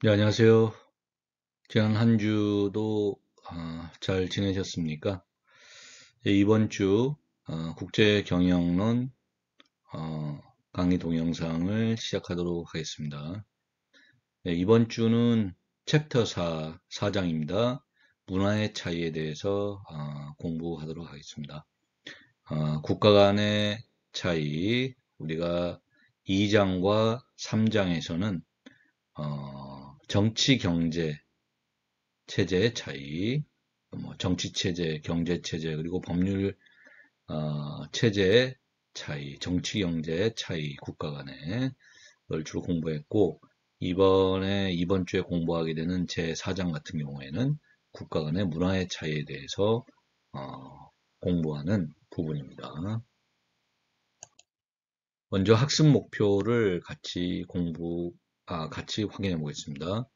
네, 안녕하세요. 지난 한 주도 잘 지내셨습니까? 네, 이번 주 국제 경영론 강의 동영상을 시작하도록 하겠습니다. 네, 이번 주는 챕터 4장입니다. 문화의 차이에 대해서 공부하도록 하겠습니다. 국가 간의 차이, 우리가 2장과 3장에서는 정치, 경제, 체제의 차이, 뭐 정치 체제, 경제 체제, 그리고 법률 체제의 차이, 정치 경제의 차이, 국가 간의 걸 주로 공부했고, 이번 주에 공부하게 되는 제4장 같은 경우에는 국가 간의 문화의 차이에 대해서 공부하는 부분입니다. 먼저 학습 목표를 같이 확인해 보겠습니다.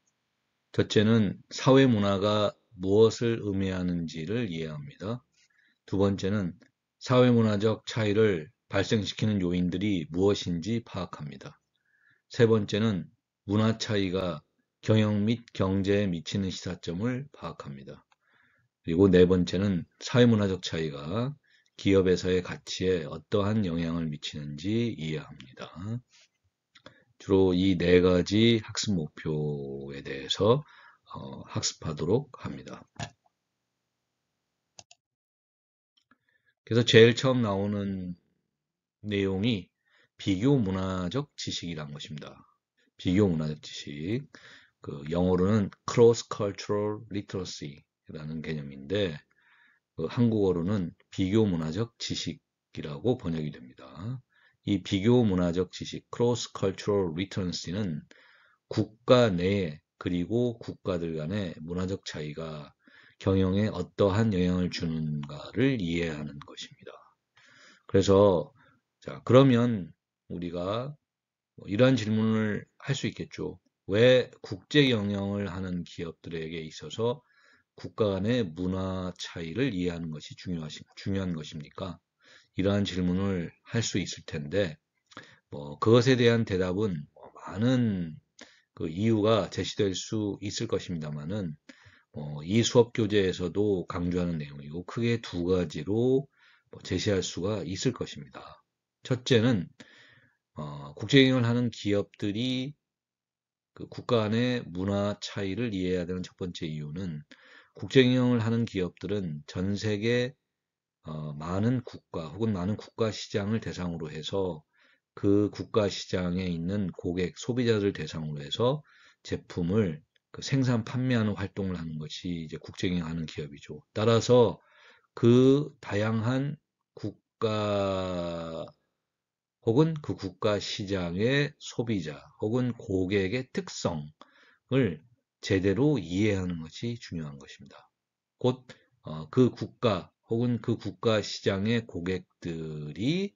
첫째는 사회 문화가 무엇을 의미하는지를 이해합니다. 두 번째는 사회문화적 차이를 발생시키는 요인들이 무엇인지 파악합니다. 세 번째는 문화 차이가 경영 및 경제에 미치는 시사점을 파악합니다. 그리고 네 번째는 사회문화적 차이가 기업에서의 가치에 어떠한 영향을 미치는지 이해합니다. 주로 이 네 가지 학습 목표에 대해서 학습하도록 합니다. 그래서 제일 처음 나오는 내용이 비교 문화적 지식이란 것입니다. 비교 문화적 지식. 그 영어로는 cross cultural literacy라는 개념인데 한국어로는 비교 문화적 지식이라고 번역이 됩니다. 이 비교 문화적 지식 cross cultural literacy는 국가 내에 그리고 국가들 간의 문화적 차이가 경영에 어떠한 영향을 주는가를 이해하는 것입니다. 그래서 자, 그러면 우리가 이러한 질문을 할 수 있겠죠. 왜 국제 경영을 하는 기업들에게 있어서 국가 간의 문화 차이를 이해하는 것이 중요한 것입니까? 이러한 질문을 할 수 있을 텐데, 그것에 대한 대답은 많은 그 이유가 제시될 수 있을 것입니다만은, 이 수업 교재에서도 강조하는 내용이고, 크게 두 가지로 제시할 수가 있을 것입니다. 첫째는 국제경영을 하는 기업들이 그 국가 간의 문화 차이를 이해해야 되는 첫 번째 이유는 국제경영을 하는 기업들은 전 세계 많은 국가 혹은 많은 국가 시장을 대상으로 해서 그 국가 시장에 있는 고객, 소비자들 대상으로 해서 제품을 그 생산, 판매하는 활동을 하는 것이 이제 국제경영하는 기업이죠. 따라서 그 다양한 국가 혹은 그 국가 시장의 소비자 혹은 고객의 특성을 제대로 이해하는 것이 중요한 것입니다. 곧 그 국가 혹은 그 국가 시장의 고객들이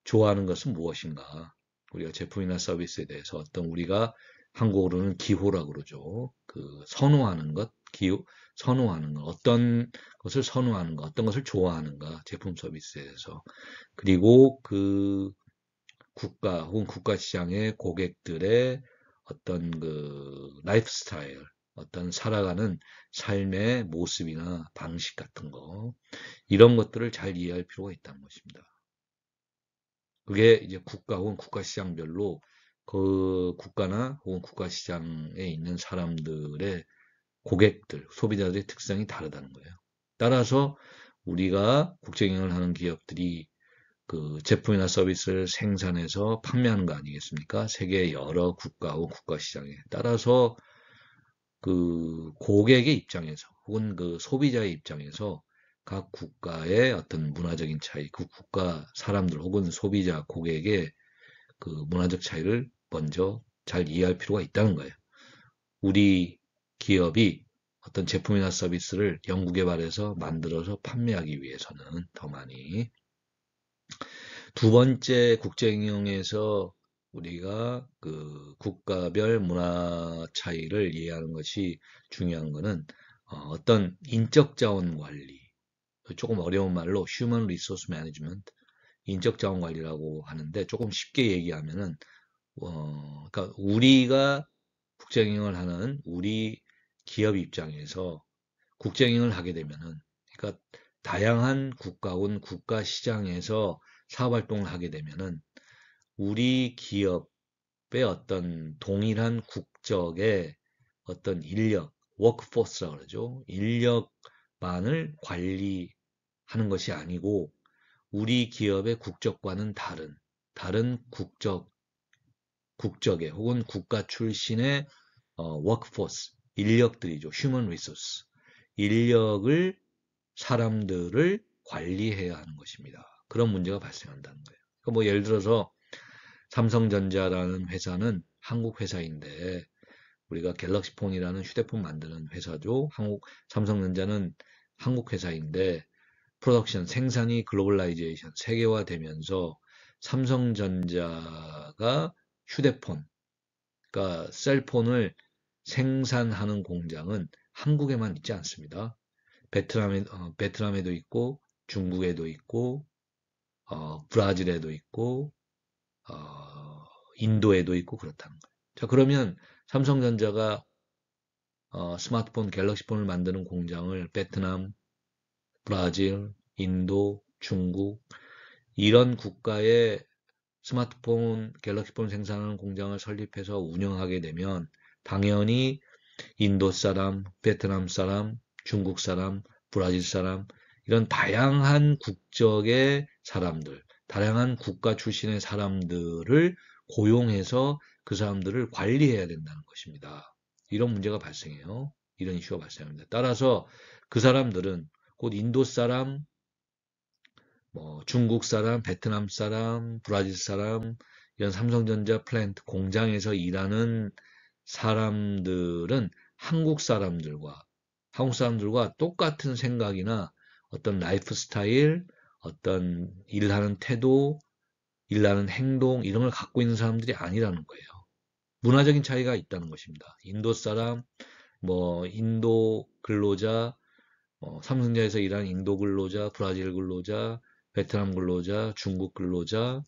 좋아하는 것은 무엇인가? 우리가 제품이나 서비스에 대해서 어떤 우리가 한국어로는 기호라고 그러죠. 그 선호하는 것, 선호하는 것, 어떤 것을 선호하는 것, 어떤 것을 좋아하는가, 제품 서비스에 대해서. 그리고 그 국가 혹은 국가 시장의 고객들의 어떤 그 라이프 스타일, 어떤 살아가는 삶의 모습이나 방식 같은 거, 이런 것들을 잘 이해할 필요가 있다는 것입니다. 그게 이제 국가 혹은 국가 시장별로 그 국가나 혹은 국가 시장에 있는 사람들의 고객들, 소비자들의 특성이 다르다는 거예요. 따라서 우리가 국제경영을 하는 기업들이 그 제품이나 서비스를 생산해서 판매하는 거 아니겠습니까? 세계 여러 국가와 국가 시장에 따라서 그 고객의 입장에서 혹은 그 소비자의 입장에서 각 국가의 어떤 문화적인 차이, 그 국가 사람들 혹은 소비자, 고객의 그 문화적 차이를 먼저 잘 이해할 필요가 있다는 거예요. 우리 기업이 어떤 제품이나 서비스를 연구개발해서 만들어서 판매하기 위해서는 더 많이 두 번째 국제경영에서 우리가 그 국가별 문화 차이를 이해하는 것이 중요한 것은 어떤 인적 자원 관리, 조금 어려운 말로 Human Resource Management, 인적 자원 관리라고 하는데 조금 쉽게 얘기하면은 그러니까 우리가 국제경영을 하는 우리 기업 입장에서 국제경영을 하게 되면은, 그러니까 다양한 국가군 국가 시장에서 사업활동을 하게 되면은 우리 기업의 어떤 동일한 국적의 어떤 인력, 워크포스라고 그러죠. 인력만을 관리하는 것이 아니고 우리 기업의 국적과는 다른 국적의 혹은 국가 출신의 워크포스, 인력들이죠. 휴먼 리소스. 인력을, 사람들을 관리해야 하는 것입니다. 그런 문제가 발생한다는 거예요. 그러니까 뭐 예를 들어서 삼성전자라는 회사는 한국 회사인데 우리가 갤럭시폰이라는 휴대폰 만드는 회사죠. 삼성전자는 한국 회사인데 프로덕션, 생산이 글로벌라이제이션, 세계화되면서 삼성전자가 휴대폰, 그러니까 셀폰을 생산하는 공장은 한국에만 있지 않습니다. 베트남에도 있고, 중국에도 있고, 브라질에도 있고, 인도에도 있고 그렇다는 거예요. 자, 그러면 삼성전자가 스마트폰, 갤럭시폰을 만드는 공장을 베트남, 브라질, 인도, 중국 이런 국가의 스마트폰, 갤럭시폰 생산하는 공장을 설립해서 운영하게 되면 당연히 인도 사람, 베트남 사람, 중국 사람, 브라질 사람 이런 다양한 국적의 사람들, 다양한 국가 출신의 사람들을 고용해서 그 사람들을 관리해야 된다는 것입니다. 이런 문제가 발생해요. 이런 이슈가 발생합니다. 따라서 그 사람들은 곧 인도 사람, 뭐 중국 사람, 베트남 사람, 브라질 사람, 이런 삼성전자 플랜트 공장에서 일하는 사람들은 한국 사람들과 똑같은 생각이나 어떤 라이프 스타일, 어떤 일하는 태도, 일하는 행동 이런 걸 갖고 있는 사람들이 아니라는 거예요. 문화적인 차이가 있다는 것입니다. 인도 사람, 뭐 인도 근로자, 삼성전자에서 일하는 인도 근로자, 브라질 근로자, 베트남 근로자, 중국 근로자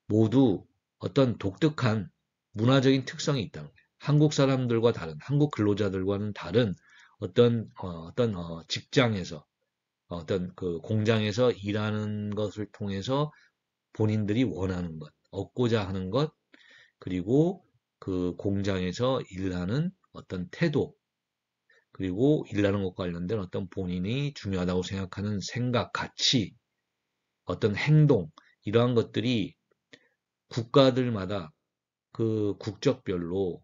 모두 어떤 독특한 문화적인 특성이 있다는 거예요. 한국 사람들과 다른, 한국 근로자들과는 다른 어떤 직장에서 어떤 그 공장에서 일하는 것을 통해서 본인들이 원하는 것, 얻고자 하는 것, 그리고 그 공장에서 일하는 어떤 태도, 그리고 일하는 것과 관련된 어떤 본인이 중요하다고 생각하는 생각, 가치, 어떤 행동, 이러한 것들이 국가들마다 그 국적별로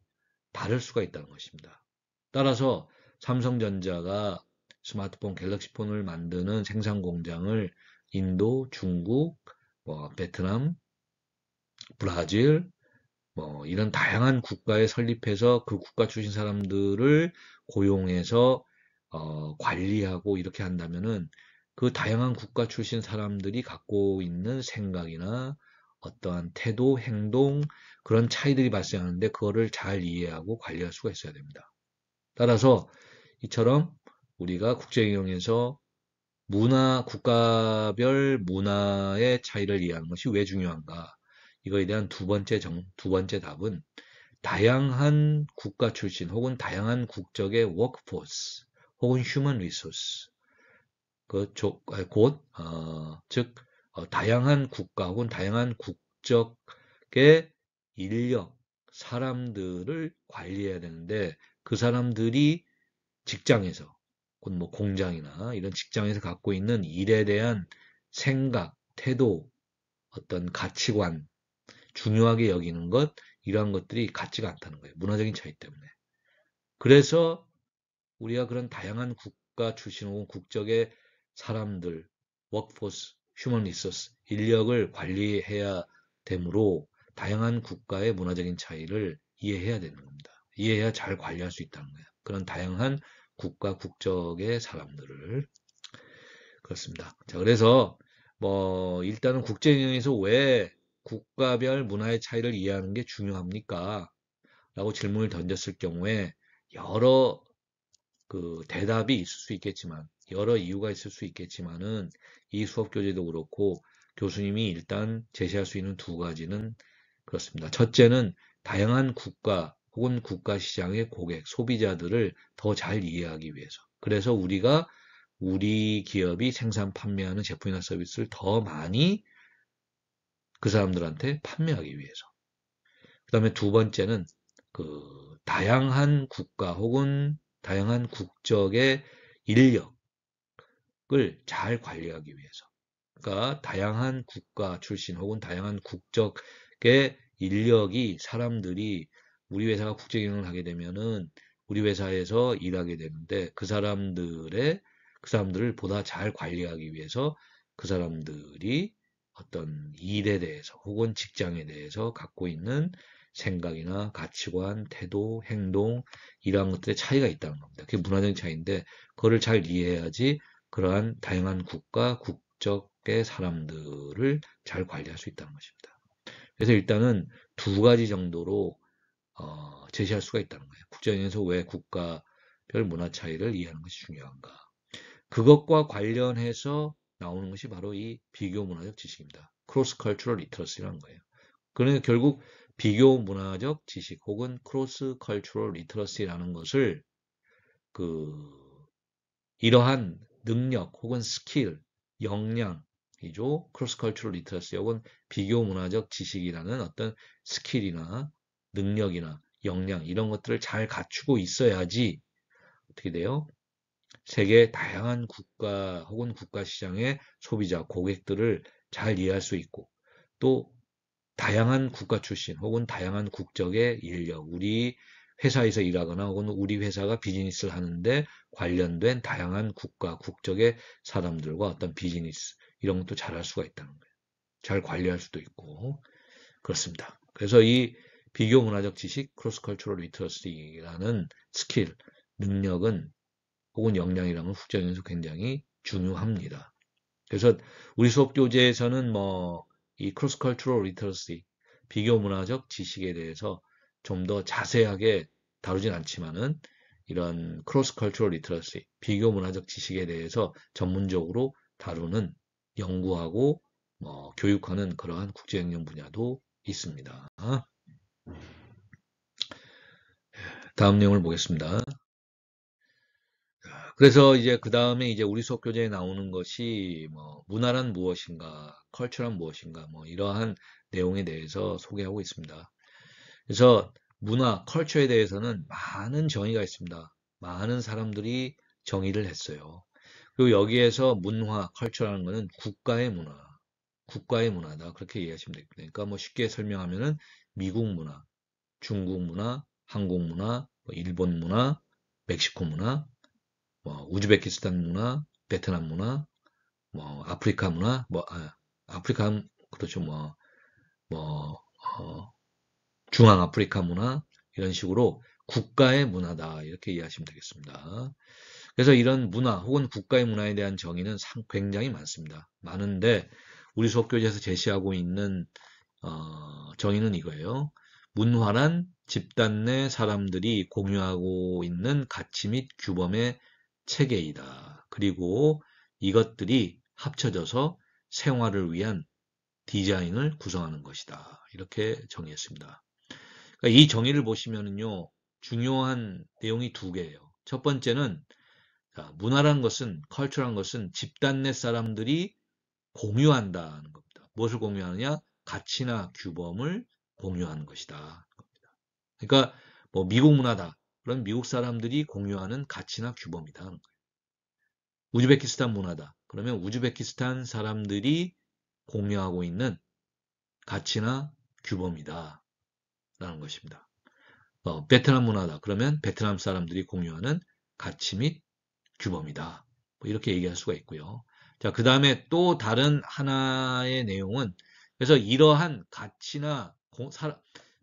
다를 수가 있다는 것입니다. 따라서 삼성전자가 스마트폰, 갤럭시폰을 만드는 생산 공장을 인도, 중국, 베트남, 브라질, 이런 다양한 국가에 설립해서 그 국가 출신 사람들을 고용해서 관리하고 이렇게 한다면은 그 다양한 국가 출신 사람들이 갖고 있는 생각이나 어떠한 태도, 행동, 그런 차이들이 발생하는데 그거를 잘 이해하고 관리할 수가 있어야 됩니다. 따라서 이처럼 우리가 국제경영에서 국가별 문화의 차이를 이해하는 것이 왜 중요한가? 이거에 대한 두 번째 답은 다양한 국가 출신 혹은 다양한 국적의 워크포스 혹은 휴먼 리소스 즉 다양한 국가 혹은 다양한 국적의 인력 사람들을 관리해야 되는데 그 사람들이 직장에서 곧 뭐 공장이나 이런 직장에서 갖고 있는 일에 대한 생각, 태도, 어떤 가치관, 중요하게 여기는 것 이러한 것들이 같지가 않다는 거예요. 문화적인 차이 때문에. 그래서 우리가 그런 다양한 국가 출신 혹은 국적의 사람들, 워크포스, 휴먼 리소스, 인력을 관리해야 되므로 다양한 국가의 문화적인 차이를 이해해야 되는 겁니다. 이해해야 잘 관리할 수 있다는 거예요. 그런 다양한 국가, 국적의 사람들을. 그렇습니다. 자, 그래서 일단은 국제경영에서 왜 국가별 문화의 차이를 이해하는 게 중요합니까? 라고 질문을 던졌을 경우에 여러 그 대답이 있을 수 있겠지만 여러 이유가 있을 수 있겠지만은 이 수업 교재도 그렇고 교수님이 일단 제시할 수 있는 두 가지는 그렇습니다. 첫째는 다양한 국가 혹은 국가 시장의 고객, 소비자들을 더 잘 이해하기 위해서. 그래서 우리가 우리 기업이 생산 판매하는 제품이나 서비스를 더 많이 그 사람들한테 판매하기 위해서. 그다음에 두 번째는 그 다양한 국가 혹은 다양한 국적의 인력을 잘 관리하기 위해서. 그러니까 다양한 국가 출신 혹은 다양한 국적의 인력이 사람들이 우리 회사가 국제 경영을 하게 되면은 우리 회사에서 일하게 되는데 그 사람들을 보다 잘 관리하기 위해서 그 사람들이 어떤 일에 대해서 혹은 직장에 대해서 갖고 있는 생각이나 가치관, 태도, 행동 이러한 것들의 차이가 있다는 겁니다. 그게 문화적인 차이인데 그거를 잘 이해해야지 그러한 다양한 국가, 국적의 사람들을 잘 관리할 수 있다는 것입니다. 그래서 일단은 두 가지 정도로 제시할 수가 있다는 거예요. 국제연에서 왜 국가별 문화 차이를 이해하는 것이 중요한가. 그것과 관련해서 나오는 것이 바로 이 비교 문화적 지식입니다. 크로스 컬처럴 리터러시라는 거예요. 그러니까 결국 비교 문화적 지식 혹은 크로스 컬처럴 리터러시라는 것을 그 이러한 능력 혹은 스킬, 역량이죠. 크로스 컬처럴 리터러시 혹은 비교 문화적 지식이라는 어떤 스킬이나 능력이나 역량 이런 것들을 잘 갖추고 있어야지 어떻게 돼요? 세계 다양한 국가 혹은 국가 시장의 소비자, 고객들을 잘 이해할 수 있고 또 다양한 국가 출신 혹은 다양한 국적의 인력, 우리 회사에서 일하거나 혹은 우리 회사가 비즈니스를 하는데 관련된 다양한 국가, 국적의 사람들과 어떤 비즈니스 이런 것도 잘 할 수가 있다는 거예요. 잘 관리할 수도 있고 그렇습니다. 그래서 이 비교 문화적 지식, 크로스 컬처럴 리터러시라는 스킬, 능력은 혹은 역량이라는 건 국제적에서 굉장히 중요합니다. 그래서 우리 수업 교재에서는 뭐 이 크로스 컬처럴 리터러시 비교 문화적 지식에 대해서 좀 더 자세하게 다루진 않지만은 이런 크로스 컬처럴 리터러시 비교 문화적 지식에 대해서 전문적으로 다루는 연구하고 교육하는 그러한 국제학년 분야도 있습니다. 다음 내용을 보겠습니다. 그래서 이제 그 다음에 이제 우리 수업 교재에 나오는 것이 뭐 문화란 무엇인가, 컬처란 무엇인가, 뭐 이러한 내용에 대해서 소개하고 있습니다. 그래서 문화, 컬처에 대해서는 많은 정의가 있습니다. 많은 사람들이 정의를 했어요. 그리고 여기에서 문화, 컬처라는 것은 국가의 문화다. 그렇게 이해하시면 됩니다. 그러니까 뭐 쉽게 설명하면은 미국 문화, 중국 문화, 한국 문화, 일본 문화, 멕시코 문화, 우즈베키스탄 문화, 베트남 문화, 아프리카 문화, 아프리카, 그렇죠, 뭐, 어, 중앙 아프리카 문화, 이런 식으로 국가의 문화다. 이렇게 이해하시면 되겠습니다. 그래서 이런 문화 혹은 국가의 문화에 대한 정의는 굉장히 많습니다. 많은데, 우리 수업 교재에서 제시하고 있는, 정의는 이거예요. 문화란 집단 내 사람들이 공유하고 있는 가치 및 규범의 체계이다. 그리고 이것들이 합쳐져서 생활을 위한 디자인을 구성하는 것이다. 이렇게 정의했습니다. 그러니까 이 정의를 보시면은요, 중요한 내용이 두 개예요. 첫 번째는 문화란 것은, 컬처란 것은 집단 내 사람들이 공유한다는 겁니다. 무엇을 공유하느냐? 가치나 규범을 공유하는 것이다. 그러니까 뭐 미국 문화다. 그럼 미국 사람들이 공유하는 가치나 규범이다. 우즈베키스탄 문화다. 그러면 우즈베키스탄 사람들이 공유하고 있는 가치나 규범이다. 라는 것입니다. 베트남 문화다. 그러면 베트남 사람들이 공유하는 가치 및 규범이다. 뭐 이렇게 얘기할 수가 있고요. 자, 그 다음에 또 다른 하나의 내용은 그래서 이러한 가치나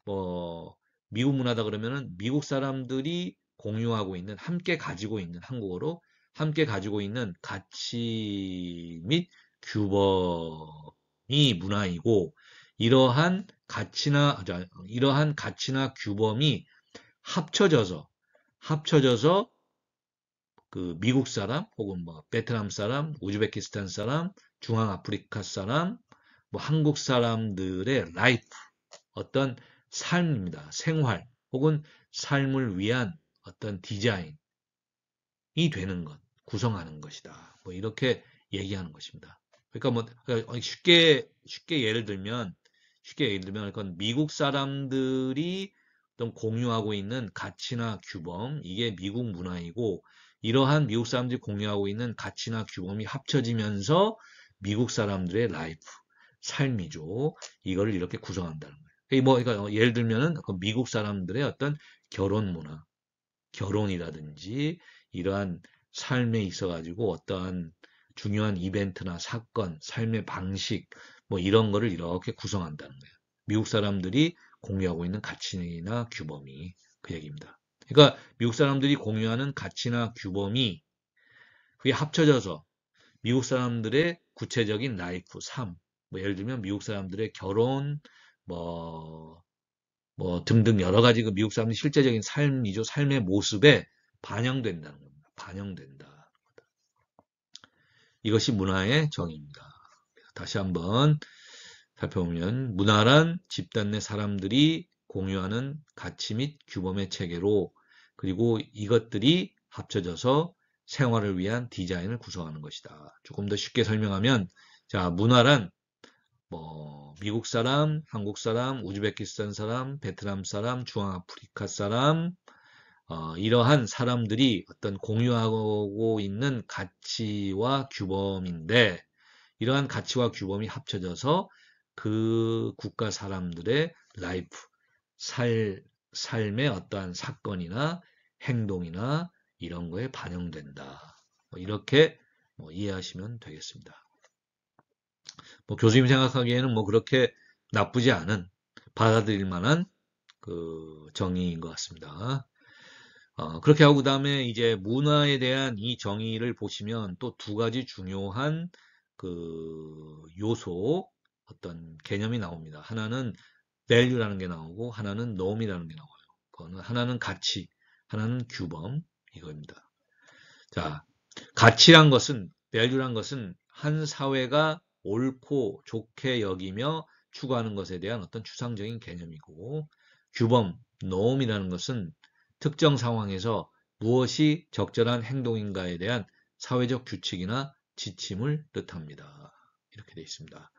뭐 미국 문화다 그러면은 미국 사람들이 공유하고 있는 함께 가지고 있는 한국어로 함께 가지고 있는 가치 및 규범이 문화이고 이러한 가치나 규범이 합쳐져서 그 미국 사람 혹은 뭐 베트남 사람, 우즈베키스탄 사람, 중앙 아프리카 사람, 뭐 한국 사람들의 라이프 어떤 삶입니다. 생활 혹은 삶을 위한 어떤 디자인이 되는 것, 구성하는 것이다. 뭐 이렇게 얘기하는 것입니다. 그러니까 뭐 쉽게 예를 들면 그러니까 미국 사람들이 어떤 공유하고 있는 가치나 규범, 이게 미국 문화이고, 이러한 미국 사람들이 공유하고 있는 가치나 규범이 합쳐지면서 미국 사람들의 라이프, 삶이죠. 이거를 이렇게 구성한다는 거예요. 그러니까 예를 들면은 미국 사람들의 어떤 결혼 문화, 결혼이라든지 이러한 삶에 있어가지고 어떠한 중요한 이벤트나 사건, 삶의 방식, 뭐 이런 거를 이렇게 구성한다는 거예요. 미국 사람들이 공유하고 있는 가치나 규범이 그 얘기입니다. 그러니까 미국 사람들이 공유하는 가치나 규범이 그게 합쳐져서 미국 사람들의 구체적인 라이프, 삶, 뭐 예를 들면 미국 사람들의 결혼, 뭐, 뭐 등등 여러 가지 그 미국 사람들의 실제적인 삶이죠. 삶의 모습에 반영된다는 겁니다. 반영된다. 이것이 문화의 정의입니다. 다시 한번 살펴보면 문화란 집단 내 사람들이 공유하는 가치 및 규범의 체계로, 그리고 이것들이 합쳐져서 생활을 위한 디자인을 구성하는 것이다. 조금 더 쉽게 설명하면, 자, 문화란 뭐 미국 사람, 한국 사람, 우즈베키스탄 사람, 베트남 사람, 중앙아프리카 사람, 이러한 사람들이 어떤 공유하고 있는 가치와 규범인데, 이러한 가치와 규범이 합쳐져서 그 국가 사람들의 라이프, 삶의 어떠한 사건이나 행동이나 이런 거에 반영된다. 뭐 이렇게 이해하시면 되겠습니다. 뭐 교수님 생각하기에는 뭐 그렇게 나쁘지 않은, 받아들일 만한 그 정의인 것 같습니다. 그렇게 하고 그다음에 이제 문화에 대한 이 정의를 보시면 또 두 가지 중요한 그 요소, 어떤 개념이 나옵니다. 하나는 value라는 게 나오고 하나는 norm이라는 게 나와요. 그거는 하나는 가치, 하나는 규범, 이거입니다. 자, 가치란 것은, value란 것은 한 사회가 옳고 좋게 여기며 추구하는 것에 대한 어떤 추상적인 개념이고, 규범, norm이라는 것은 특정 상황에서 무엇이 적절한 행동인가에 대한 사회적 규칙이나 지침을 뜻합니다. 이렇게 되어 있습니다.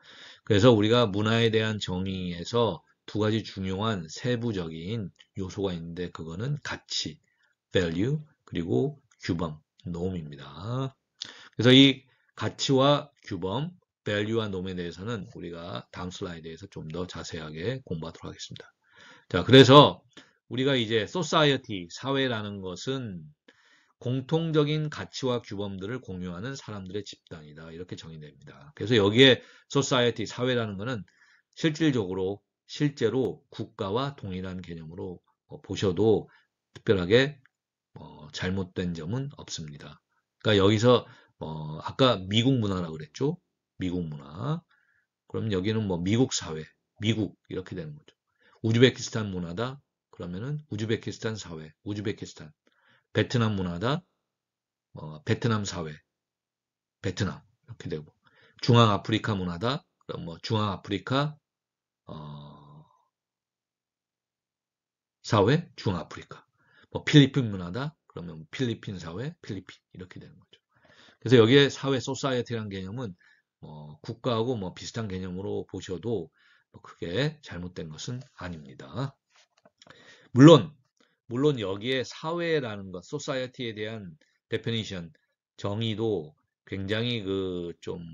그래서 우리가 문화에 대한 정의에서 두 가지 중요한 세부적인 요소가 있는데, 그거는 가치, value, 그리고 규범, norm입니다. 그래서 이 가치와 규범, value와 norm에 대해서는 우리가 다음 슬라이드에서 좀 더 자세하게 공부하도록 하겠습니다. 자, 그래서 우리가 이제 society, 사회라는 것은 공통적인 가치와 규범들을 공유하는 사람들의 집단이다. 이렇게 정의됩니다. 그래서 여기에 society, 사회라는 것은 실제로 국가와 동일한 개념으로 보셔도 특별하게 잘못된 점은 없습니다. 그러니까 여기서 아까 미국 문화라고 그랬죠? 미국 문화. 그럼 여기는 뭐 미국 사회, 미국 이렇게 되는 거죠. 우즈베키스탄 문화다. 그러면은 우즈베키스탄 사회, 우즈베키스탄. 베트남 문화다. 베트남 사회, 베트남 이렇게 되고. 중앙아프리카 문화다. 그럼 뭐 중앙아프리카 사회, 중앙아프리카. 뭐 필리핀 문화다. 그러면 필리핀 사회, 필리핀 이렇게 되는 거죠. 그래서 여기에 사회 소사이어티라는 개념은 국가하고 뭐 비슷한 개념으로 보셔도 뭐 크게 잘못된 것은 아닙니다. 물론 여기에 사회라는 것, 소사이어티에 대한 데피니션, 정의도 굉장히 그 좀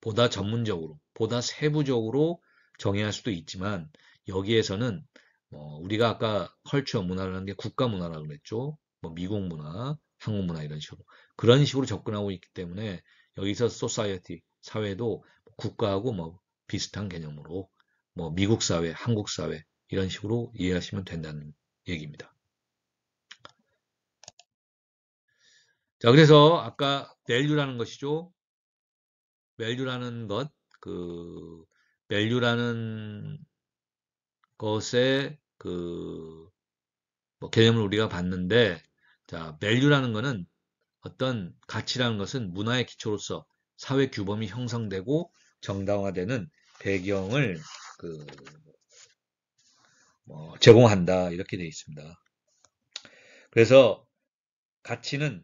보다 전문적으로, 보다 세부적으로 정의할 수도 있지만, 여기에서는 우리가 아까 컬처 문화라는 게 국가 문화라고 그랬죠. 뭐 미국 문화, 한국 문화 이런 식으로 그런 식으로 접근하고 있기 때문에 여기서 소사이어티, 사회도 국가하고 뭐 비슷한 개념으로 뭐 미국 사회, 한국 사회 이런 식으로 이해하시면 된다는 얘기입니다. 자, 그래서 아까 value라는 것이죠. value라는 것, 그 value라는 것의 뭐 개념을 우리가 봤는데, 자, value라는 것은 어떤 가치라는 것은 문화의 기초로서 사회 규범이 형성되고 정당화되는 배경을 그 제공한다 이렇게 되어 있습니다. 그래서 가치는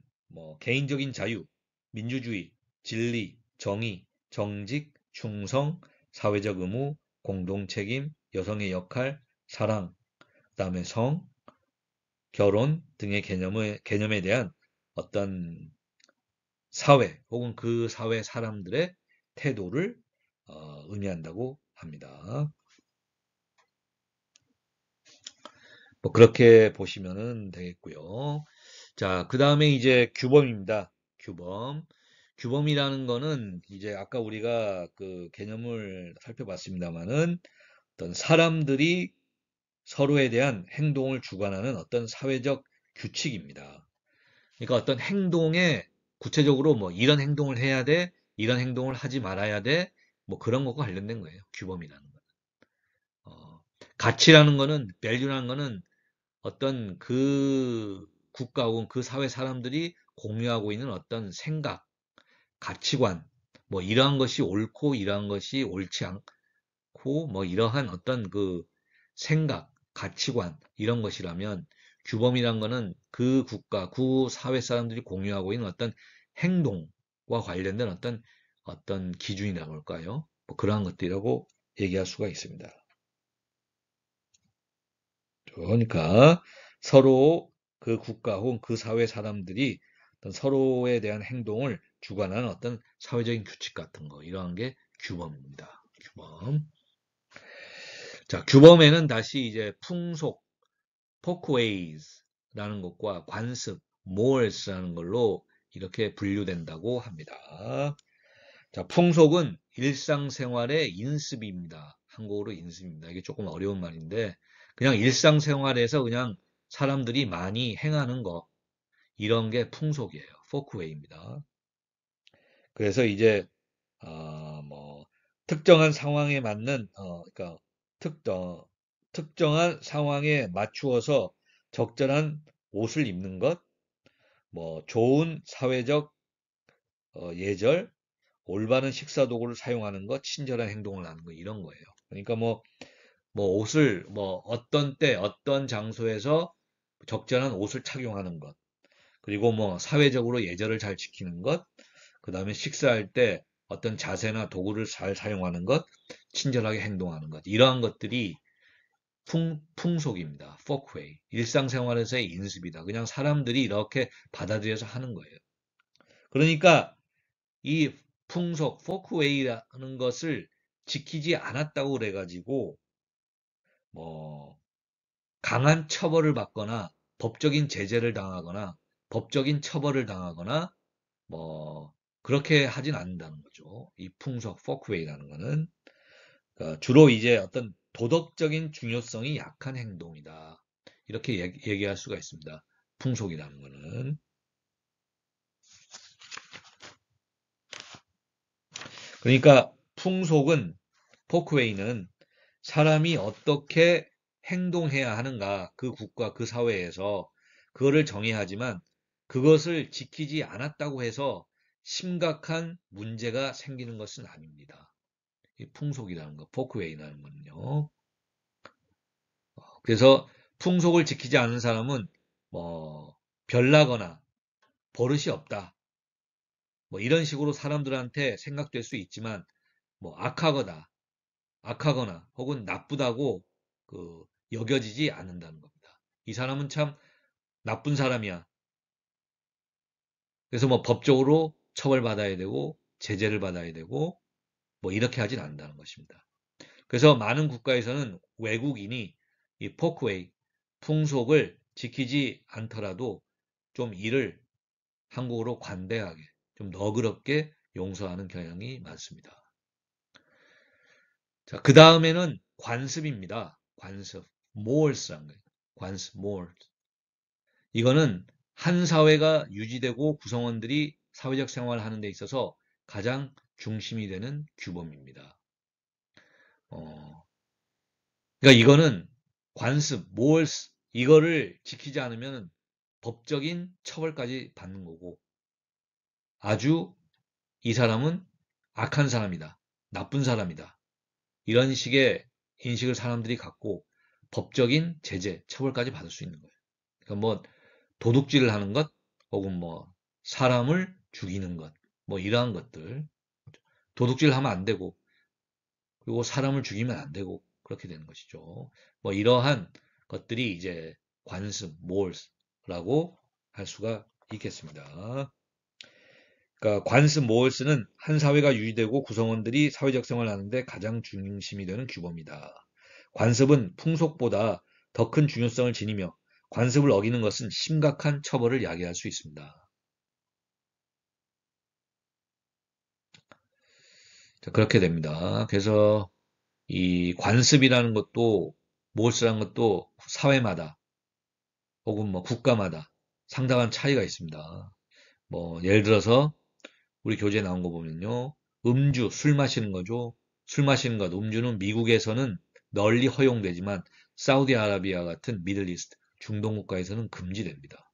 개인적인 자유, 민주주의, 진리, 정의, 정직, 충성, 사회적 의무, 공동책임, 여성의 역할, 사랑, 그다음에 성, 결혼 등의 개념에 대한 어떤 사회 혹은 그 사회 사람들의 태도를 의미한다고 합니다. 그렇게 보시면 되겠고요. 자, 그 다음에 이제 규범입니다. 규범. 규범이라는 거는 이제 아까 우리가 그 개념을 살펴봤습니다만은 어떤 사람들이 서로에 대한 행동을 주관하는 어떤 사회적 규칙입니다. 그러니까 어떤 행동에 구체적으로 이런 행동을 해야 돼, 이런 행동을 하지 말아야 돼, 그런 것과 관련된 거예요. 규범이라는 거. 가치라는 거는, value라는 거는 어떤 그 국가 혹은 그 사회 사람들이 공유하고 있는 어떤 생각, 가치관, 이러한 것이 옳고 이러한 것이 옳지 않고 이러한 어떤 그 생각, 가치관 이런 것이라면 규범이란 거는 그 국가, 그 사회 사람들이 공유하고 있는 어떤 행동과 관련된 어떤 기준이라고 할까요? 그러한 것들이라고 얘기할 수가 있습니다. 그러니까 서로 그 국가 혹은 그 사회 사람들이 어떤 서로에 대한 행동을 주관하는 어떤 사회적인 규칙 같은 거, 이러한 게 규범입니다. 규범. 자, 규범에는 다시 이제 풍속, folkways라는 것과 관습, morals라는 걸로 이렇게 분류된다고 합니다. 자, 풍속은 일상생활의 인습입니다. 한국어로 인습입니다. 이게 조금 어려운 말인데, 그냥 일상생활에서 그냥 사람들이 많이 행하는 거, 이런 게 풍속이에요. folkway입니다. 그래서 이제, 특정한 상황에 맞는, 그러니까, 특정한 상황에 맞추어서 적절한 옷을 입는 것, 좋은 사회적 예절, 올바른 식사 도구를 사용하는 것, 친절한 행동을 하는 것, 이런 거예요. 그러니까 옷을 어떤 때, 어떤 장소에서 적절한 옷을 착용하는 것, 그리고 사회적으로 예절을 잘 지키는 것, 그 다음에 식사할 때 어떤 자세나 도구를 잘 사용하는 것, 친절하게 행동하는 것, 이러한 것들이 풍속입니다. folkway. 일상생활에서의 인습이다. 그냥 사람들이 이렇게 받아들여서 하는 거예요. 그러니까 이 풍속, folkway라는 것을 지키지 않았다고 그래가지고 뭐 강한 처벌을 받거나 법적인 제재를 당하거나 법적인 처벌을 당하거나 그렇게 하진 않는다는 거죠. 이 풍속, folkway라는 거는 주로 이제 어떤 도덕적인 중요성이 약한 행동이다. 이렇게 얘기할 수가 있습니다. 풍속이라는 거는. 그러니까 풍속은, 포크웨이는 사람이 어떻게 행동해야 하는가, 그 국가, 그 사회에서 그거를 정의하지만 그것을 지키지 않았다고 해서 심각한 문제가 생기는 것은 아닙니다. 이 풍속이라는 거, 포크웨이라는 거는요. 그래서 풍속을 지키지 않은 사람은 별나거나 버릇이 없다. 이런 식으로 사람들한테 생각될 수 있지만 악하거나 혹은 나쁘다고 여겨지지 않는다는 겁니다. 이 사람은 참 나쁜 사람이야. 그래서 법적으로 처벌받아야 되고 제재를 받아야 되고 이렇게 하진 않는다는 것입니다. 그래서 많은 국가에서는 외국인이 이 포크웨이, 풍속을 지키지 않더라도 좀 이를 한국어로 관대하게, 좀 너그럽게 용서하는 경향이 많습니다. 자, 그 다음에는 관습입니다. 관습. morals란 거예요. 관습, morals. 이거는 한 사회가 유지되고 구성원들이 사회적 생활을 하는 데 있어서 가장 중심이 되는 규범입니다. 어, 그러니까 이거는 관습, morals, 이거를 지키지 않으면 법적인 처벌까지 받는 거고, 아주 이 사람은 악한 사람이다. 나쁜 사람이다. 이런 식의 인식을 사람들이 갖고 법적인 제재, 처벌까지 받을 수 있는 거예요. 그러니까 뭐 도둑질을 하는 것, 혹은 뭐 사람을 죽이는 것, 뭐 이러한 것들. 도둑질 하면 안 되고, 그리고 사람을 죽이면 안 되고, 그렇게 되는 것이죠. 뭐 이러한 것들이 이제 관습, 몰스라고 할 수가 있겠습니다. 그러니까 관습 모얼스는 한 사회가 유지되고 구성원들이 사회적 생활을 하는데 가장 중심이 되는 규범이다. 관습은 풍속보다 더 큰 중요성을 지니며 관습을 어기는 것은 심각한 처벌을 야기할 수 있습니다. 자, 그렇게 됩니다. 그래서 이 관습이라는 것도 모얼스라는 것도 사회마다 혹은 뭐 국가마다 상당한 차이가 있습니다. 뭐 예를 들어서 우리 교재에 나온 거 보면요. 음주, 술 마시는 거죠. 술 마시는 것, 음주는 미국에서는 널리 허용되지만 사우디아라비아 같은 미들리스트, 중동 국가에서는 금지됩니다.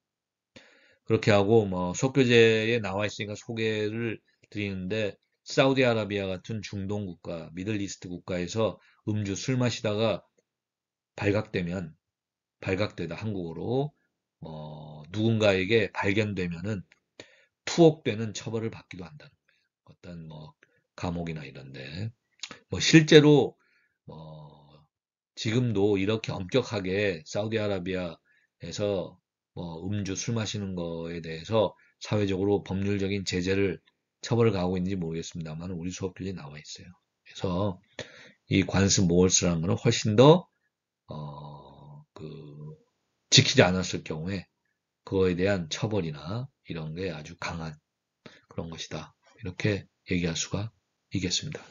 그렇게 하고 뭐 속교재에 나와 있으니까 소개를 드리는데 사우디아라비아 같은 중동 국가, 미들리스트 국가에서 음주, 술 마시다가 발각되면 발각되다 한국어로 누군가에게 발견되면은 투옥되는 처벌을 받기도 한다는 거예요. 어떤 뭐 감옥이나 이런데 뭐 실제로 지금도 이렇게 엄격하게 사우디아라비아에서 뭐 음주 술 마시는 거에 대해서 사회적으로 법률적인 제재를 처벌을 가하고 있는지 모르겠습니다만 우리 수업 교재에 나와 있어요. 그래서 이 관습 모월스라는 거는 훨씬 더 지키지 않았을 경우에 그거에 대한 처벌이나 이런 게 아주 강한 그런 것이다. 이렇게 얘기할 수가 있겠습니다.